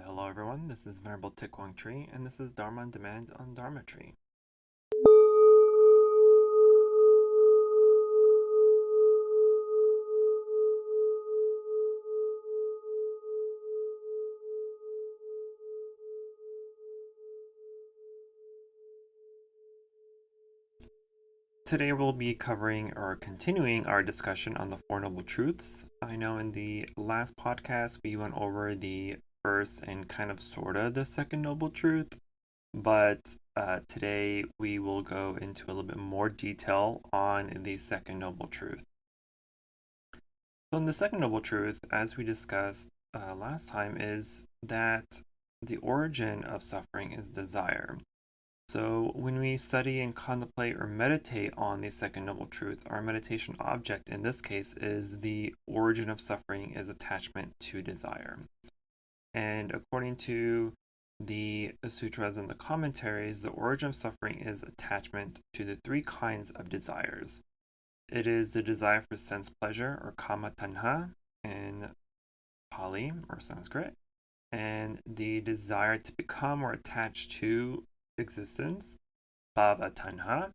Hello everyone, this is Venerable Tikwang Tree, and this is Dharma on Demand on Dharma Tree. Today we'll be covering or continuing our discussion on the Four Noble Truths. I know in the last podcast we went over the first and kind of sorta the second Noble Truth, but today we will go into a little bit more detail on the second Noble Truth. So in the second Noble Truth, as we discussed last time, is that the origin of suffering is desire. So when we study and contemplate or meditate on the second noble truth, our meditation object in this case is the origin of suffering is attachment to desire. And according to the sutras and the commentaries, the origin of suffering is attachment to the three kinds of desires. It is the desire for sense pleasure or kama tanha in Pali or Sanskrit, and the desire to become or attach to existence, bhava tanha,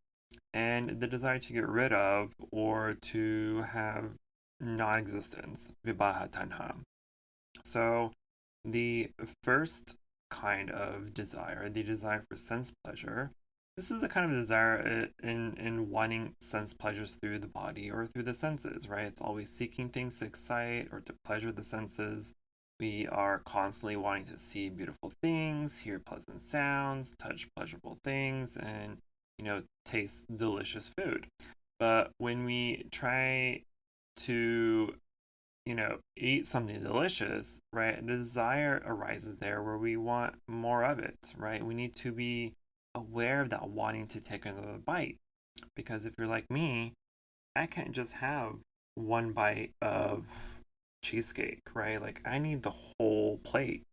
and the desire to get rid of or to have non-existence, vibhaha tanha. So the first kind of desire, the desire for sense pleasure, this is the kind of desire in wanting sense pleasures through the body or through the senses, right? It's always seeking things to excite or to pleasure the senses. We are constantly wanting to see beautiful things, hear pleasant sounds, touch pleasurable things, and, taste delicious food. But when we try to, eat something delicious, right, a desire arises there where we want more of it, right? We need to be aware of that wanting to take another bite. Because if you're like me, I can't just have one bite of cheesecake, right? Like I need the whole plate.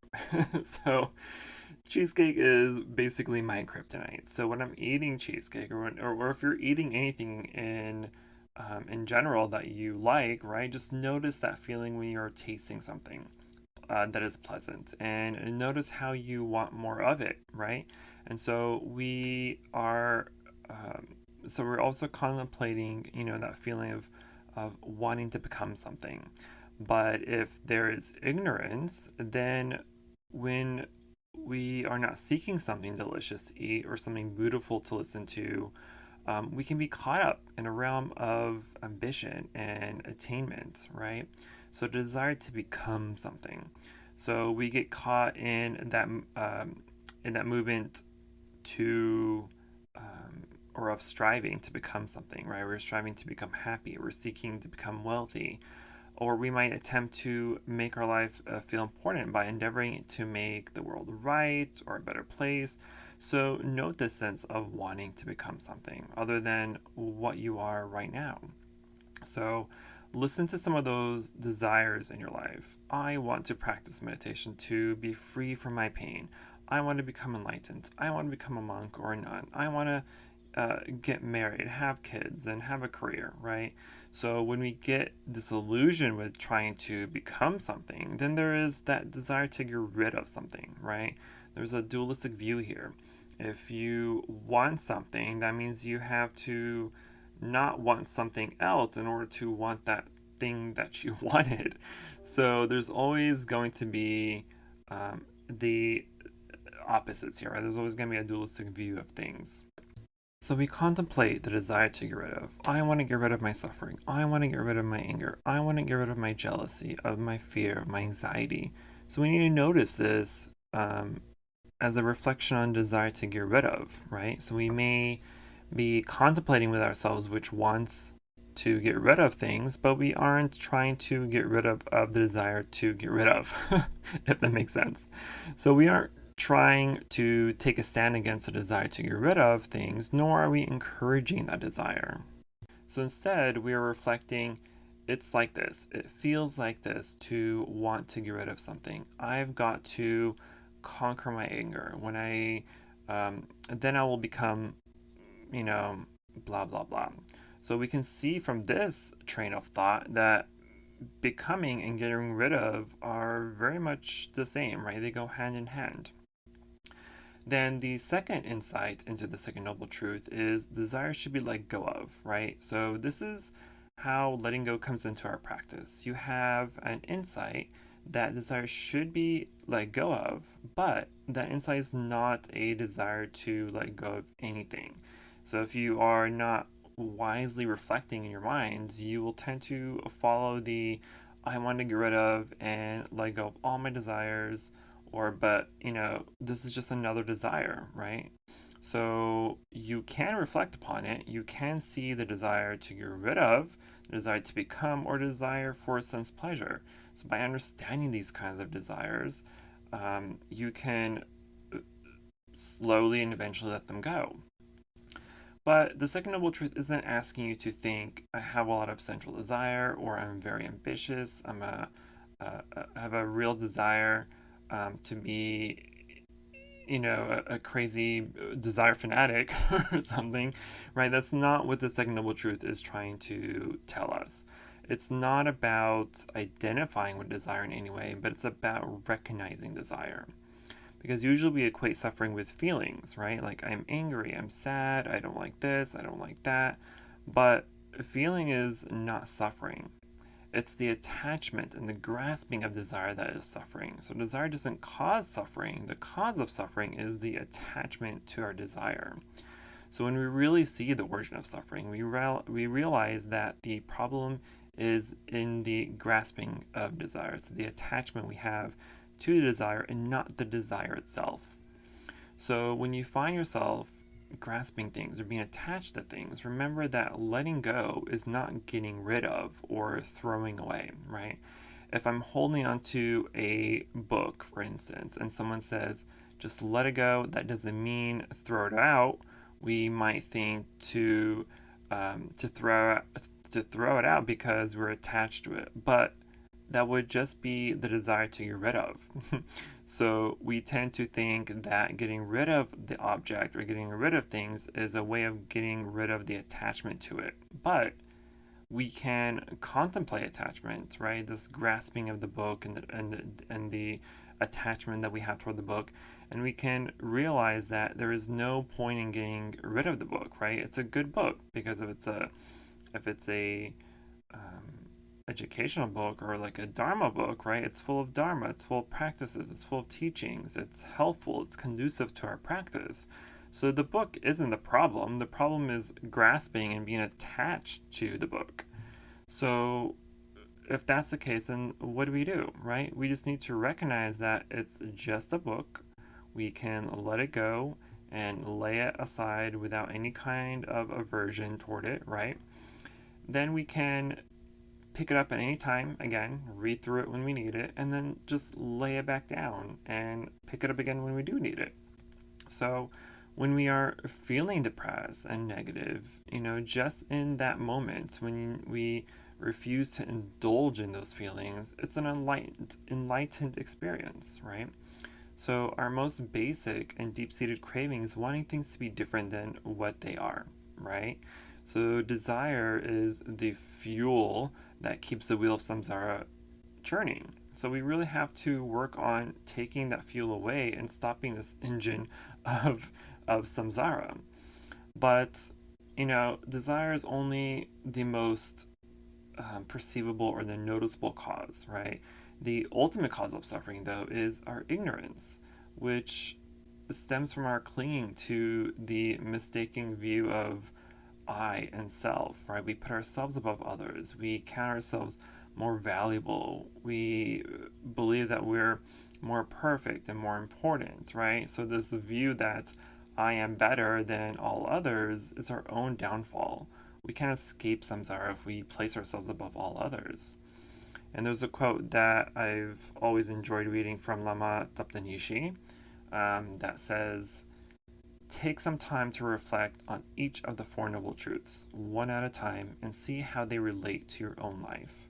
So cheesecake is basically my kryptonite. So when I'm eating cheesecake, or if you're eating anything in general that you like, right? Just notice that feeling when you're tasting something that is pleasant, and notice how you want more of it, right? And so we're also contemplating, that feeling of wanting to become something. But if there is ignorance, then when we are not seeking something delicious to eat or something beautiful to listen to, we can be caught up in a realm of ambition and attainment, right? So desire to become something. So we get caught in that movement to or of striving to become something, right? We're striving to become happy. We're seeking to become wealthy. Or we might attempt to make our life feel important by endeavoring to make the world right or a better place. So note this sense of wanting to become something other than what you are right now. So listen to some of those desires in your life. I want to practice meditation to be free from my pain. I want to become enlightened. I want to become a monk or a nun. I want to get married, have kids, and have a career, right? So when we get disillusioned with trying to become something, then there is that desire to get rid of something, right? There's a dualistic view here. If you want something, that means you have to not want something else in order to want that thing that you wanted. So there's always going to be the opposites here, right? There's always going to be a dualistic view of things. So we contemplate the desire to get rid of. I want to get rid of my suffering. I want to get rid of my anger. I want to get rid of my jealousy, of my fear, my anxiety. So we need to notice this as a reflection on desire to get rid of, right? So we may be contemplating with ourselves which wants to get rid of things, but we aren't trying to get rid of the desire to get rid of, if that makes sense. So we aren't trying to take a stand against the desire to get rid of things, nor are we encouraging that desire. So instead, we are reflecting, it's like this, it feels like this to want to get rid of something. I've got to conquer my anger. Then I will become, blah, blah, blah. So we can see from this train of thought that becoming and getting rid of are very much the same, right? They go hand in hand. Then the second insight into the second noble truth is desire should be let go of, right? So this is how letting go comes into our practice. You have an insight that desire should be let go of, but that insight is not a desire to let go of anything. So if you are not wisely reflecting in your mind, you will tend to follow the I want to get rid of and let go of all my desires, or but this is just another desire, right? So you can reflect upon it. You can see the desire to get rid of, the desire to become, or desire for sense pleasure. So by understanding these kinds of desires, you can slowly and eventually let them go. But the second noble truth isn't asking you to think, I have a lot of central desire, or I'm very ambitious, I have a real desire to be, a crazy desire fanatic or something, right? That's not what the second noble truth is trying to tell us. It's not about identifying with desire in any way, but it's about recognizing desire. Because usually we equate suffering with feelings, right? Like I'm angry, I'm sad, I don't like this, I don't like that. But feeling is not suffering. It's the attachment and the grasping of desire that is suffering. So desire doesn't cause suffering. The cause of suffering is the attachment to our desire. So when we really see the origin of suffering, we realize that the problem is in the grasping of desire. It's the attachment we have to the desire and not the desire itself. So when you find yourself grasping things or being attached to things, remember that letting go is not getting rid of or throwing away, right? If I'm holding onto a book, for instance, and someone says, just let it go, that doesn't mean throw it out. We might think to throw it out because we're attached to it, but that would just be the desire to get rid of. So we tend to think that getting rid of the object or getting rid of things is a way of getting rid of the attachment to it. But we can contemplate attachment, right? This grasping of the book and the attachment that we have toward the book, and we can realize that there is no point in getting rid of the book, right? It's a good book because if it's a educational book or like a Dharma book, right? It's full of Dharma, it's full of practices, it's full of teachings, it's helpful, it's conducive to our practice. So the book isn't the problem. The problem is grasping and being attached to the book. So if that's the case, then what do, right? We just need to recognize that it's just a book. We can let it go and lay it aside without any kind of aversion toward it, right? Then we can pick it up at any time, again, read through it when we need it, and then just lay it back down and pick it up again when we do need it. So when we are feeling depressed and negative, just in that moment when we refuse to indulge in those feelings, it's an enlightened experience, right? So our most basic and deep-seated craving is wanting things to be different than what they are, right? So desire is the fuel that keeps the wheel of samsara churning. So we really have to work on taking that fuel away and stopping this engine of samsara. But desire is only the most perceivable or the noticeable cause, right? The ultimate cause of suffering, though, is our ignorance, which stems from our clinging to the mistaken view of I and self, right? We put ourselves above others. We count ourselves more valuable. We believe that we're more perfect and more important, right? So this view that I am better than all others is our own downfall. We can't escape samsara if we place ourselves above all others. And there's a quote that I've always enjoyed reading from Lama Taptanishi that says, take some time to reflect on each of the Four Noble Truths, one at a time, and see how they relate to your own life.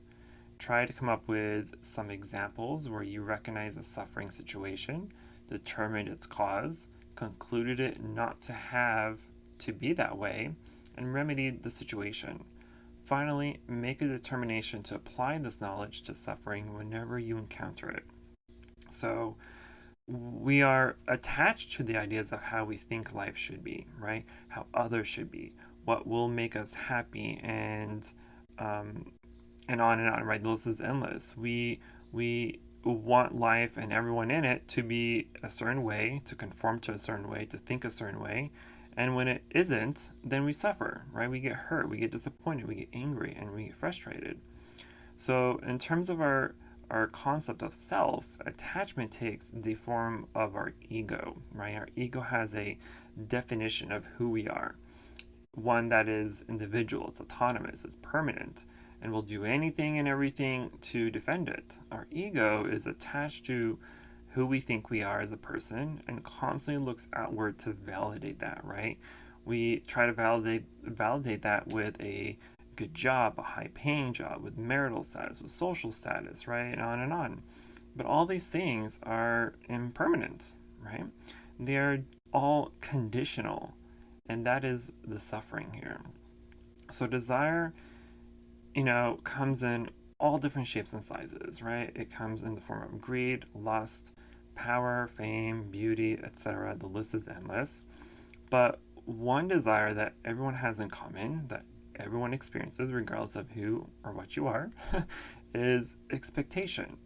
Try to come up with some examples where you recognize a suffering situation, determined its cause, concluded it not to have to be that way, and remedied the situation. finally, make a determination to apply this knowledge to suffering whenever you encounter it. So, we are attached to the ideas of how we think life should be, right? How others should be, what will make us happy, um, and on, right? The list is endless. We want life and everyone in it to be a certain way, to conform to a certain way, to think a certain way. And when it isn't, then we suffer, right? We get hurt, we get disappointed, we get angry, and we get frustrated. So, in terms of our concept of self, attachment takes the form of our ego, right? Our ego has a definition of who we are, one that is individual, it's autonomous, it's permanent, and will do anything and everything to defend it. Our ego is attached to who we think we are as a person and constantly looks outward to validate that, right? We try to validate that with a good job, a high paying job, with marital status, with social status, right? And on and on. But all these things are impermanent, right? They are all conditional, and that is the suffering here. So desire, comes in all different shapes and sizes, right? It comes in the form of greed, lust, power, fame, beauty, etc. The list is endless. But one desire that everyone has in common, that everyone experiences regardless of who or what you are, is expectation,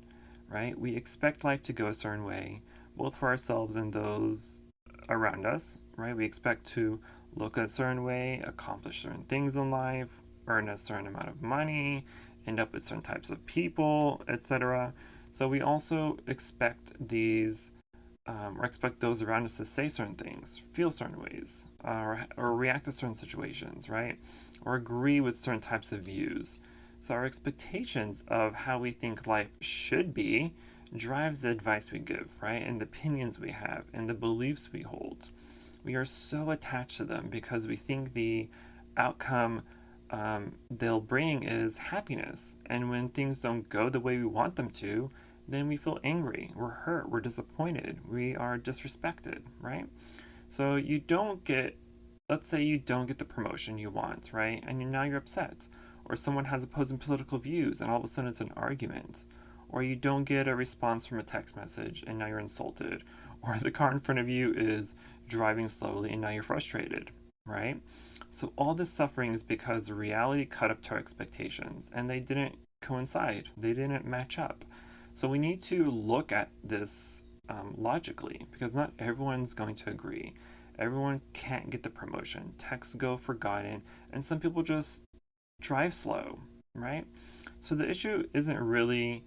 right? We expect life to go a certain way, both for ourselves and those around us, right? We expect to look a certain way, accomplish certain things in life, earn a certain amount of money, end up with certain types of people, etc. So we also expect or expect those around us to say certain things, feel certain ways, or react to certain situations, right? Or agree with certain types of views. So our expectations of how we think life should be drives the advice we give, right? And the opinions we have and the beliefs we hold. We are so attached to them because we think the outcome they'll bring is happiness. And when things don't go the way we want them to, then we feel angry, we're hurt, we're disappointed, we are disrespected, right? So let's say you don't get the promotion you want, right? And now you're upset. Or someone has opposing political views and all of a sudden it's an argument. Or you don't get a response from a text message and now you're insulted. Or the car in front of you is driving slowly and now you're frustrated, right? So all this suffering is because reality caught up to our expectations and they didn't coincide, they didn't match up. So we need to look at this logically because not everyone's going to agree. Everyone can't get the promotion. Texts go forgotten, and some people just drive slow, right? So the issue isn't really.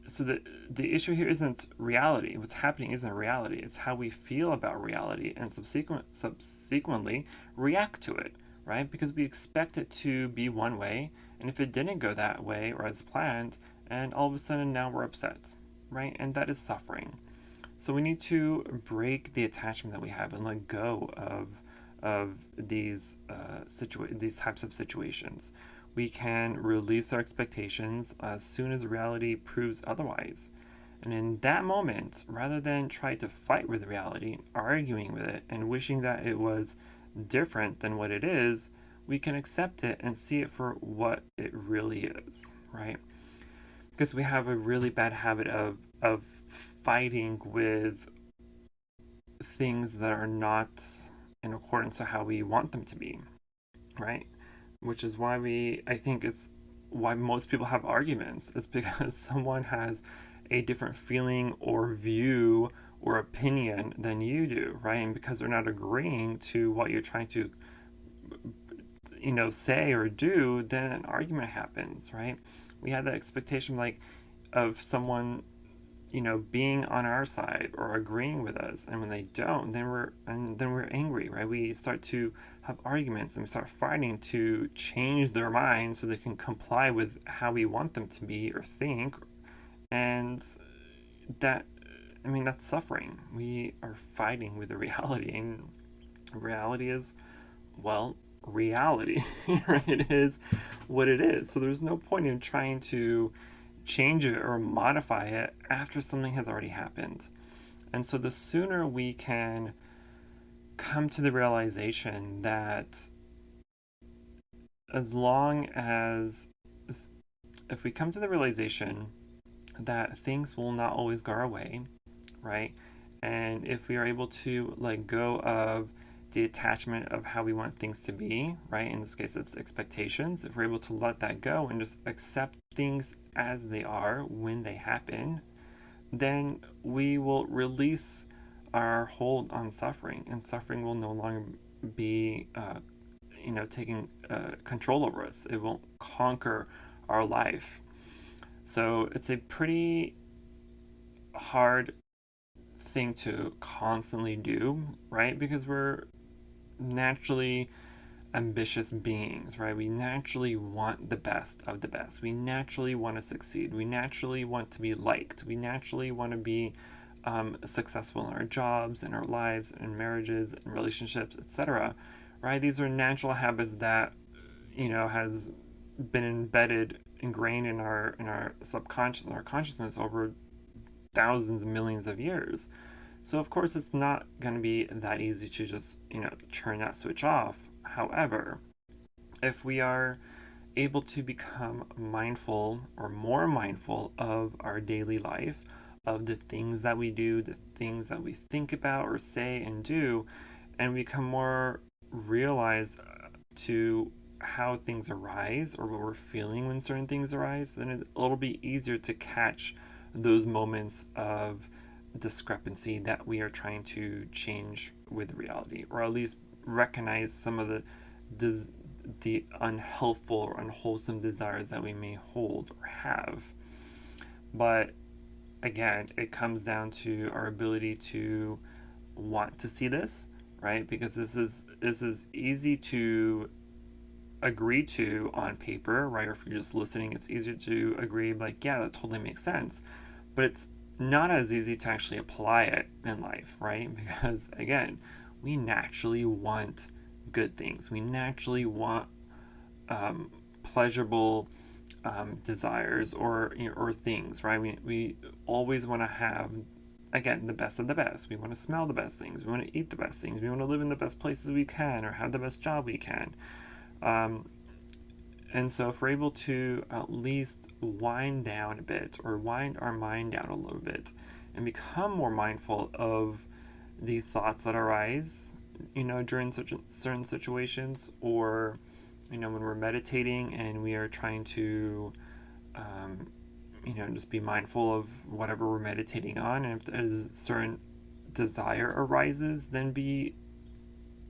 So the issue here isn't reality. What's happening isn't reality. It's how we feel about reality and subsequently react to it, right? Because we expect it to be one way, and if it didn't go that way or as planned, and all of a sudden now we're upset, right? And that is suffering. So we need to break the attachment that we have and let go of these these types of situations. We can release our expectations as soon as reality proves otherwise. And in that moment, rather than try to fight with reality, arguing with it, and wishing that it was different than what it is, we can accept it and see it for what it really is, right? Because we have a really bad habit of fighting with things that are not in accordance to how we want them to be, right? Which is why I think it's why most people have arguments. It's because someone has a different feeling or view or opinion than you do, right? And because they're not agreeing to what you're trying to, say or do, then an argument happens, right? We have that expectation of someone being on our side or agreeing with us, and when they don't, then we're angry, right? We start to have arguments and we start fighting to change their minds so they can comply with how we want them to be or think, and that's suffering. We are fighting with the reality, and reality is, well, reality, right? It is what it is. So there's no point in trying to change it or modify it after something has already happened. And so the sooner we can come to the realization that as long as, if we come to the realization that things will not always go our way, right? And if we are able to let go of the attachment of how we want things to be, right? In this case, it's expectations. If we're able to let that go and just accept things as they are when they happen, then we will release our hold on suffering, and suffering will no longer be, taking control over us. It won't conquer our life. So it's a pretty hard thing to constantly do, right? Because we're naturally ambitious beings, right? We naturally want the best of the best. We naturally want to succeed. We naturally want to be liked. We naturally want to be successful in our jobs, in our lives, in marriages, in relationships, etc. Right? These are natural habits that has been embedded, ingrained in our subconscious and our consciousness over thousands and millions of years. So of course it's not going to be that easy to just, turn that switch off. However, if we are able to become mindful or more mindful of our daily life, of the things that we do, the things that we think about or say and do, and become more realize to how things arise or what we're feeling when certain things arise, then it'll be easier to catch those moments of discrepancy that we are trying to change with reality, or at least recognize some of the unhelpful or unwholesome desires that we may hold or have. But again, it comes down to our ability to want to see this, right? Because this is easy to agree to on paper, right? Or if you're just listening, it's easier to agree, like, yeah, that totally makes sense. But it's not as easy to actually apply it in life, right? Because again, we naturally want good things. We naturally want pleasurable desires or things, right? We always want to have, again, the best of the best. We want to smell the best things. We want to eat the best things. We want to live in the best places we can or have the best job we can. And so if we're able to at least wind down a bit or wind our mind down a little bit and become more mindful of the thoughts that arise, during certain situations, or, when we're meditating and we are trying to, just be mindful of whatever we're meditating on. And if there's a certain desire arises, then be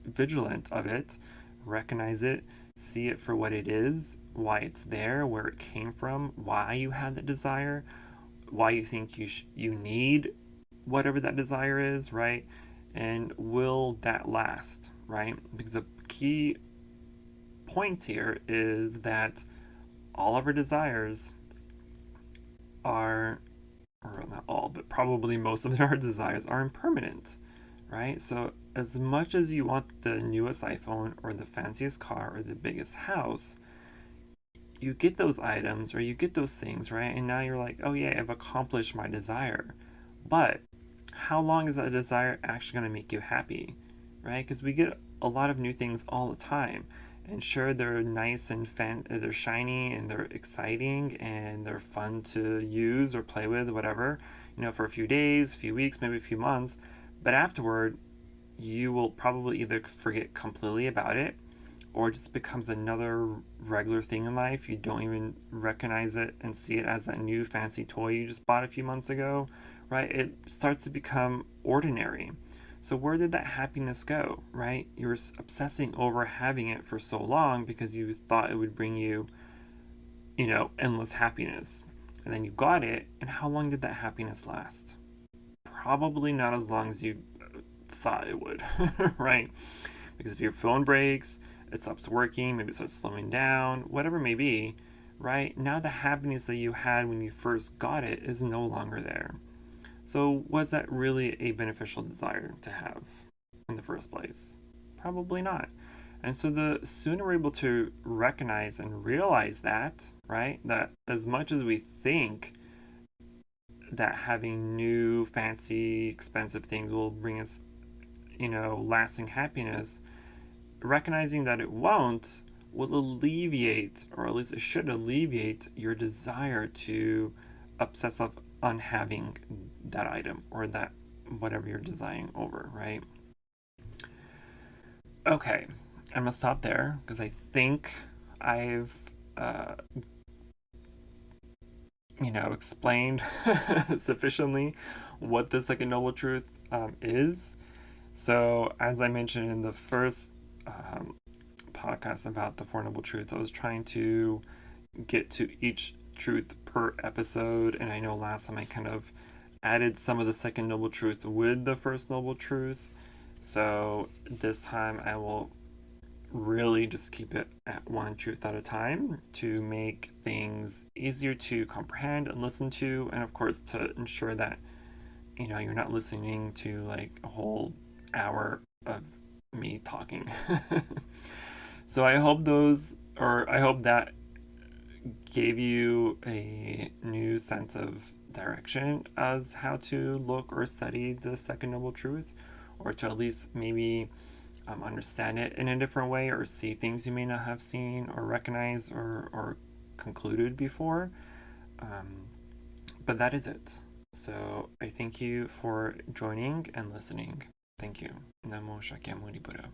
vigilant of it, recognize it, see it for what it is, why it's there, where it came from, why you had the desire, why you think you need whatever that desire is, right? And will that last, right? Because the key point here is that all of our desires are, or not all, but probably most of our desires are impermanent, right? So as much as you want the newest iPhone or the fanciest car or the biggest house, you get those items or you get those things, right? And now you're like, oh yeah, I've accomplished my desire. But how long is that desire actually going to make you happy, right? Because we get a lot of new things all the time. And sure, they're nice and they're shiny and they're exciting and they're fun to use or play with, whatever, for a few days, a few weeks, maybe a few months. But afterward, you will probably either forget completely about it or it just becomes another regular thing in life. You don't even recognize it and see it as that new fancy toy you just bought a few months ago, right? It starts to become ordinary. So where did that happiness go, right? You were obsessing over having it for so long because you thought it would bring you, endless happiness. And then you got it, and how long did that happiness last? Probably not as long as you thought it would, right? Because if your phone breaks, it stops working, maybe it starts slowing down, whatever it may be, right? Now the happiness that you had when you first got it is no longer there. So was that really a beneficial desire to have in the first place? Probably not. And so the sooner we're able to recognize and realize that, right, that as much as we think that having new, fancy, expensive things will bring us, lasting happiness, recognizing that it won't will alleviate, or at least it should alleviate, your desire to obsess on having that item or that whatever you're desiring over, right? Okay, I'm gonna stop there because I think I've uh, explained sufficiently what the second noble truth is. So, as I mentioned in the first um, podcast about the Four Noble Truths, I was trying to get to each truth per episode, and I know last time I kind of added some of the second noble truth with the first noble truth. So, this time I will really just keep it at one truth at a time to make things easier to comprehend and listen to, and of course to ensure that you're not listening to like a whole hour of me talking. So I hope that gave you a new sense of direction as how to look or study the second noble truth, or to at least maybe understand it in a different way, or see things you may not have seen or recognized or concluded before. Um, but that is it. So I thank you for joining and listening. Thank you. Namo Shakyamuni Buddha.